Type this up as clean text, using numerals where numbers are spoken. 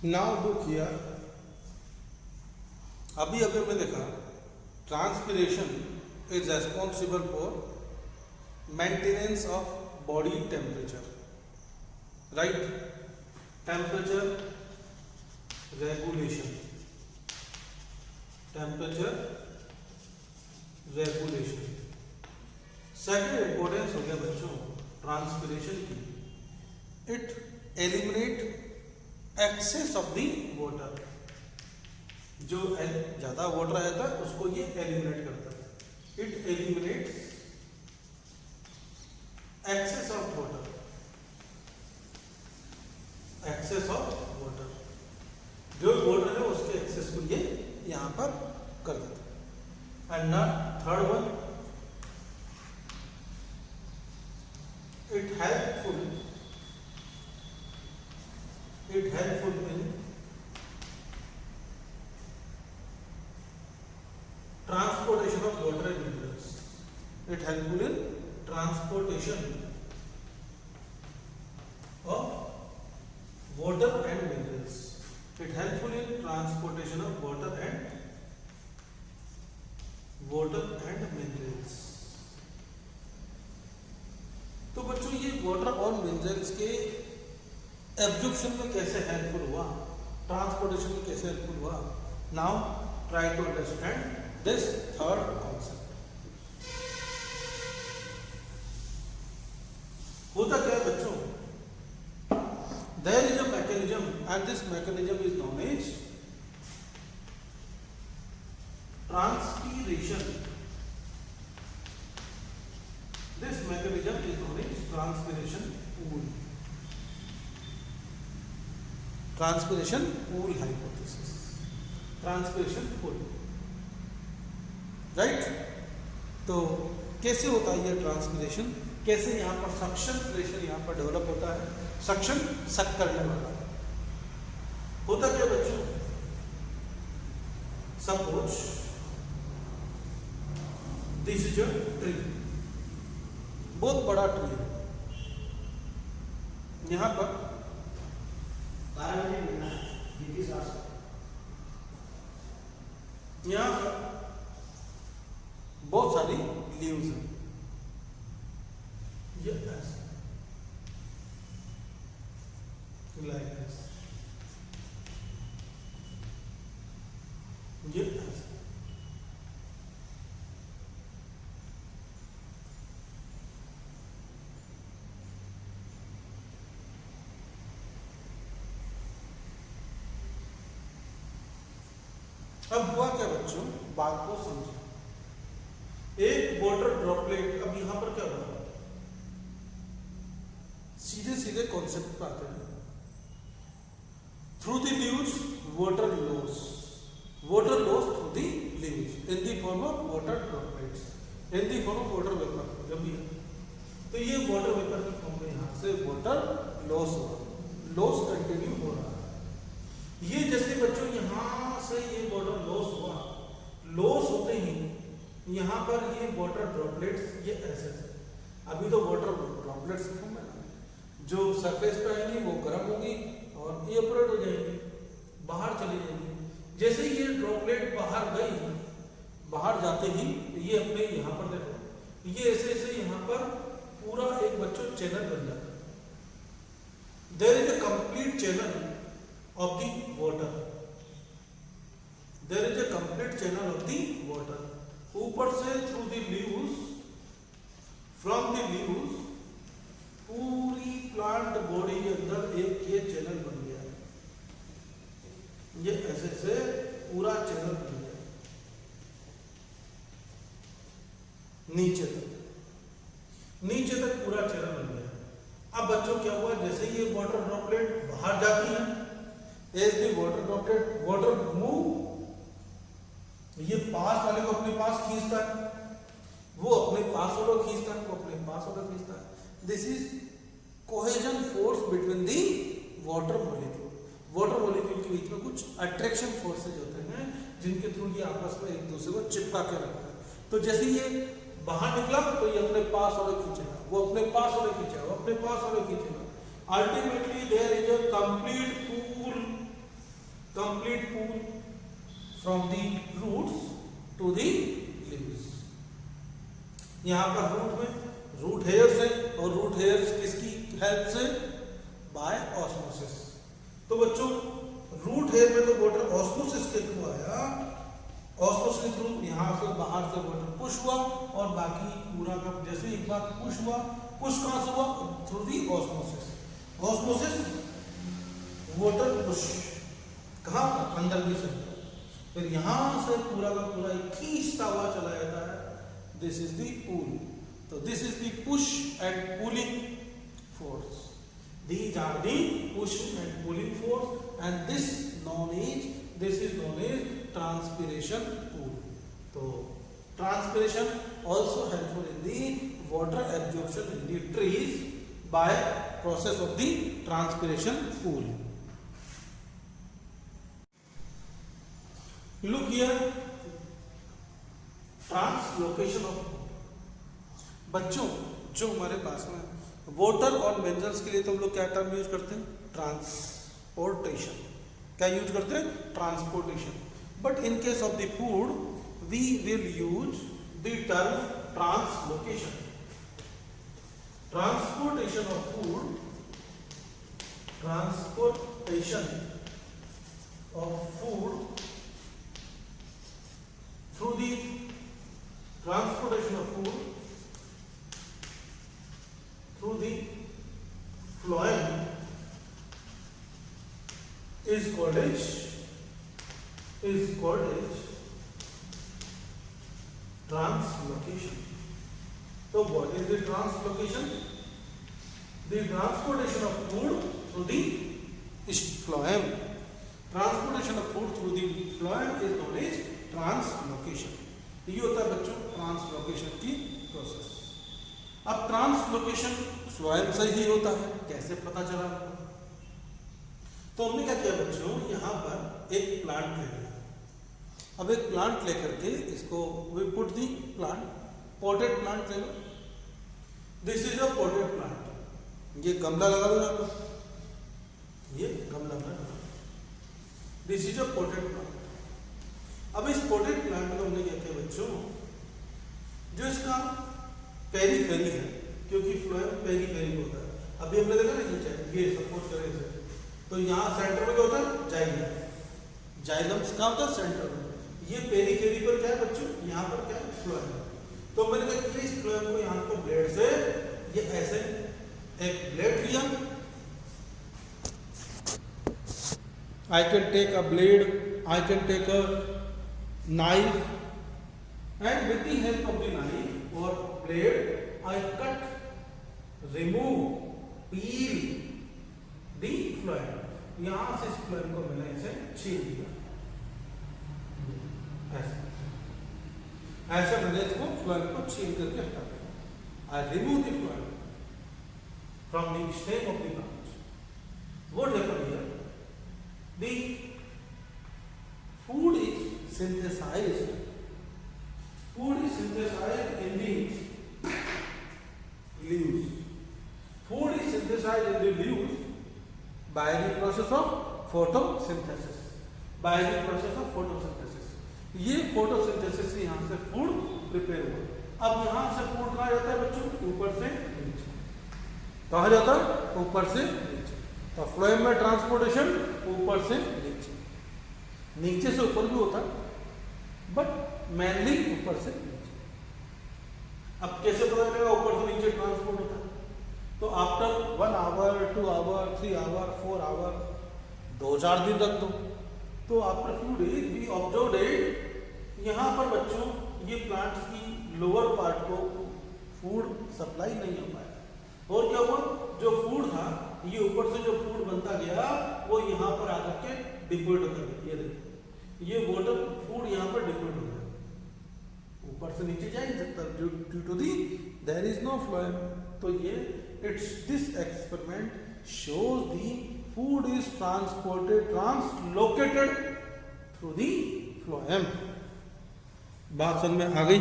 Now look here, अभी अभी हमने देखा transpiration is responsible for maintenance of body temperature, right? Temperature regulation, temperature regulation. Second importance हो गया बच्चों ट्रांसपिरेशन की, it eliminate excess of the water, जो ज्यादा वाटर रहता है उसको ये एलिमिनेट करता है। It eliminates excess of water, excess of water, जो वाटर है उसके एक्सेस को ये यहां पर कर देता है। And third one, it helpful in transportation of water and minerals. It helpful in transportation of water and minerals. It helpful in transportation of water and minerals. तो बच्चों ये वाटर और मिनरल्स के एब्जॉर्प्शन में कैसे हेल्पफुल हुआ, transportation में कैसे हेल्पफुल हुआ? Now try to understand this third concept. होता क्या है बच्चों, there is a mechanism and this mechanism is known as transpiration. This mechanism is known as transpiration pull, transpiration pull hypothesis, transpiration pull, right? तो कैसे होता है ये transpiration, कैसे यहाँ पर सक्शन प्रेशर यहाँ पर डेवलप होता है, सक्शन सक करने वाला होता क्या बच्चों? Suppose this is a tree, बहुत बड़ा ट्री है, यहाँ पर यहां पर बहुत सारी लीव्स हैं, ये ऐसे लाइक दिस, ये ऐसे। अब हुआ क्या बच्चों, बात को समझो, एक वाटर ड्रॉपलेट, अब यहां पर क्या हुआ, सीधे सीधे कॉन्सेप्ट पे आते हैं। Through the leaves water loss through the leaves in the form of water droplets, in the form of water vapour. जब भी तो ये वाटर वेपर की फॉर्म में यहां से वाटर लॉस हुआ, लॉस कंटिन्यू हो रहा है। ये जैसे बच्चों यहां से ये वाटर लॉस हुआ, लॉस होते ही यहां पर ये वाटर ड्रॉपलेट्स ये ऐसे थे, अभी तो वाटर ड्रॉपलेट्स फॉर्म है ना, जो सरफेस पे आएंगी वो गर्म होगी और इवेपोरेट हो जाएंगी, बाहर चली जाएंगी। जैसे ये ड्रॉपलेट बाहर गई, बाहर जाते ही ये अपने यहाँ पर देखो, ये ऐसे ऐसे यहाँ पर पूरा एक बच्चों चैनल बन जाता है। There is a complete channel of the water, there is a complete channel of the water, ऊपर से through the leaves, from the leaves पूरी प्लांट बॉडी के अंदर एक ये चैनल बन गया है, ये ऐसे से पूरा चैनल बन गया नीचे तक पूरा चैनल बन गया। अब बच्चों क्या हुआ, जैसे ये वाटर ड्रॉपलेट बाहर जाती है, as the water droplet water move, ये पास वाले को अपने पास खींचता है, वो अपने पास वाले को खींचता है, वो अपने पास वाले को खींचता है। This is cohesion force between the water molecule, water molecule के बीच में कुछ अट्रैक्शन फोर्सेज होते हैं जिनके थ्रू ये आपस में एक दूसरे को चिपका के रखता है। तो जैसे ये बाहर निकला तो ये अपने पास वाले खींचेगा, वो अपने पास वाले खींचेगा, वो अपने पास वाले खींचेगा। Ultimately there is a complete pull from the roots to the leaves. यहाँ पर रूट में रूट हेयर्स है और रूट हेयर्स किसकी हेल्प से? By osmosis. तो बच्चों रूट हेयर में तो वाटर ऑस्मोसिस के थ्रू आया, ऑस्मोसिस के थ्रू यहाँ से बाहर से वाटर पुश हुआ और बाकी पूरा का जैसे एक बार पुश हुआ, पुश कहाँ से हुआ? Through the osmosis. Osmosis water push कहाँ? अंदर की साइड। फिर यहाँ से पूरा का पूरा खींचता हुआ चला जाता है। This is the pull. तो this is the push and pulling force. These are the pushing and pulling force, and this is known as transpiration pool. So transpiration also helpful in the water absorption in the trees by process of the transpiration pool. Look here, translocation of बच्चों जो हमारे पास में water और minerals के लिए तो हम लोग क्या टर्म यूज करते हैं? ट्रांसपोर्टेशन। क्या यूज करते हैं? Transportation. But in case of the food we will use the term translocation. Transportation of food, transportation of food through the transportation of food through the phloem is called as translocation. So what is the translocation? The transportation of food through the phloem. Transportation of food through the phloem is known as translocation. ये होता है बच्चों translocation की process. अब translocation phloem से ही होता है, कैसे पता चला? तो हमने क्या किया बच्चों, यहाँ पर एक प्लांट ले लिया। अब एक प्लांट लेकर के इसको we put the plant, potted plant ले लो। This is a potted plant. ये गमला लगा दो यहाँ पर, ये गमला लगा। This is a potted plant. अब इस पॉटेड प्लांट में हमने क्या किया बच्चों, जो इसका पेरीफेरी है, क्योंकि फ्लोएम पेरीफेरी होता है। अभी हमने देखा ना ये सपोज करें इसे, तो यहाँ सेंटर में क्या होता है? जाइलम। जाइलम कहाँ होता है? सेंटर में। ये पेरीफेरी पर क्या है बच्चों? यहाँ पर क्या है? फ्लोएम। तो मैंने कहा कि इस फ्लोएम को यहाँ पर ब्लेड से ये ऐसे एक ब्लेड लिया। I can take a blade, I can take a knife, and with the help of the knife or blade, I cut, remove, peel the phloem. यहाँ से इस फ्लोएम को मैंने इसे छील दिया, ऐसे मैंने इसको फ्लोएम को छील करके हटा दिया। I remove the phloem from the stem of the branch. What happened here? The food is synthesized. Food is synthesized in the leaves. Food is synthesized in the leaves by the process of photosynthesis. By the process of photosynthesis. ये photosynthesis से यहाँ से food prepare हुआ। अब यहाँ से food कहाँ जाता है बच्चों? ऊपर से नीचे। कहाँ जाता है? ऊपर से नीचे। तो फ्लोएम में ट्रांसपोर्टेशन ऊपर से नीचे, नीचे से ऊपर भी होता है, बट मेनली ऊपर से नीचे। अब कैसे पता चलेगा ऊपर से नीचे ट्रांसपोर्ट होता है? तो after 1 hour, 2 hour, 3 hour, 4 hour, 2-4 दिन रख दो, तो after few days we observe it, यहाँ पर बच्चों ये प्लांट्स की लोअर पार्ट को फूड सप्लाई नहीं हो पाया। और क्या हुआ? जो फूड था ये ऊपर से जो फूड बनता गया वो यहाँ पर आकर के डिपोजिट होता गया। ये देखो, ये वाटर फूड यहाँ पर डिपोजिट हो गया, ऊपर से नीचे जा नहीं सकता due to the there is no phloem. तो ये it's this experiment shows the food is transported, translocated through the phloem. बात समझ में आ गई?